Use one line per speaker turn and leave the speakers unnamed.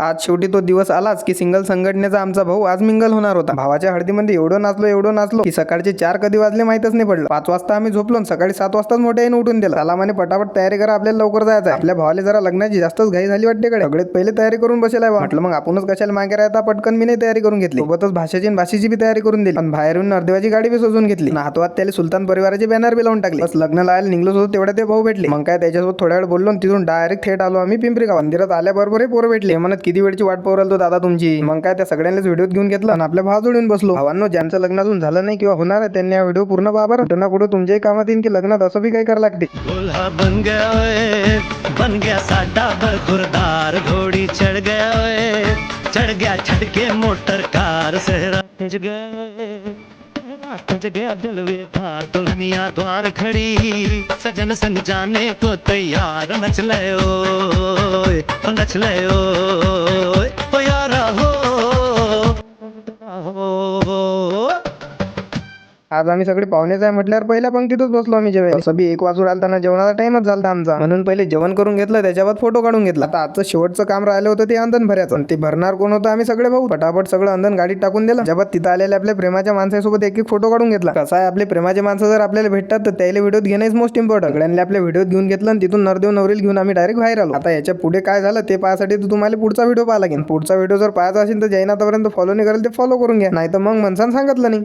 आज शेवटी तो दिवस आलाच की सिंगल संघटनेचा आमचा भाऊ आज मिंगल होणार होता. भावाच्या हळदीमध्ये एवढं नाचलो की सकाळचे 4 कधी वाजले माहितच नाही पडलं. 5 वाजता आम्ही झोपलो आणि सकाळी 7 वाजताच मोठ्या आईने उठून दिलं. त्याला म्हणे पटापट तयारी करा, आपल्याला लवकर जायचं आहे. आपल्या भावाला जरा लग्नाची जास्तच घाई झाली वाटते कडे. सगळ्यात पहिले तयारी करून बसेल आहे. म्हटलं मग आपणच कशाला मागे राहता, पटकन मी नाही तयारी करून घेतली. सोबतच भाषेची आणि भाषेची बी तयारी करून दिली. आणि बाहेरून नरदेवाची गाडी बी सजवून घेतली. हातवात त्याला सुलतान परिवाराचे बॅनर बी लावून टाकले. बस लग्न लावायला निघलो होतो तेवढ्या ते भाऊ भेटले. मग काय त्याच्यासोबत थोड्या वेळ बोललो, तिथून डायरेक्ट थेट आलो आम्ही पिंपरी गाव. मंदिरात आल्याबरोबर पोरं भेटले. म्हणत किती वेळची वाट पाहू राहिलो दादा तुमची. मग काय त्या सगळ्यांनाच व्हिडिओ घेऊन घेतला आणि आपल्या भाव जोडून बसलो. भावांनो, ज्यांचं लग्न अजून झालं नाही किंवा होणार आहे त्यांनी हा व्हिडिओ पूर्ण पहा बरं. कुठं ना कुठं तुमच्याही कामात येईल की लग्नात असं बी काही करावं लागते.
बन गया साडा बरखुरदार, घोड़ी चढ़ गया चढ़ गया छटके मोटर कार सहरा गया दिल वे था दुनिया द्वार खड़ी, सजन संग जाने को तैयार, नच ले ओ यारा हो।
आज आम्ही सगळे पाहुणेच आहे म्हटल्यावर पहिल्या पंक्तीतच बसलो आम्ही जेवायला. सभी 1 वाजून आलताना जेवणाचा टाइमच झाला आमचा, म्हणून पहिले जेवण करून घेतलं, त्याच्यावर फोटो काढून घेतला. आता आजचं शेवटचं काम राहिलं होतं ते अंधन भरायचं. ते भरणार कोण होतं? आम्ही सगळे भाऊ. फटाफट सगळं अंधन गाडीत टाकून दिलं. जेव्हा तिथं आलेल्या आपल्या प्रेमाच्या माणसासोबत एक फोटो काढून घेतला. कसं आहे, आपले प्रेमाचे माणसं जर आपल्याला भेटतात तर त्याला व्हिडिओ घेणं इज मोस्ट इम्पॉर्टंट. सगळ्यांनी आपल्या व्हिडिओ घेऊन घेतलं आणि तिथून नरदेव नवरील घेऊन आम्ही डायरेक्ट बाहेर आलो. आता याच्या पुढे काय झालं ते पाहण्यासाठी तुम्हाला पुढचा व्हिडिओ पाहा लागेल. पुढचा व्हिडिओ जर पाहायचा असेल तर ज्यानं आतापर्यंत फॉलो नाही करेल ते फॉलो करून घ्या, नाही तर मग मनसान सांगितलं नाही.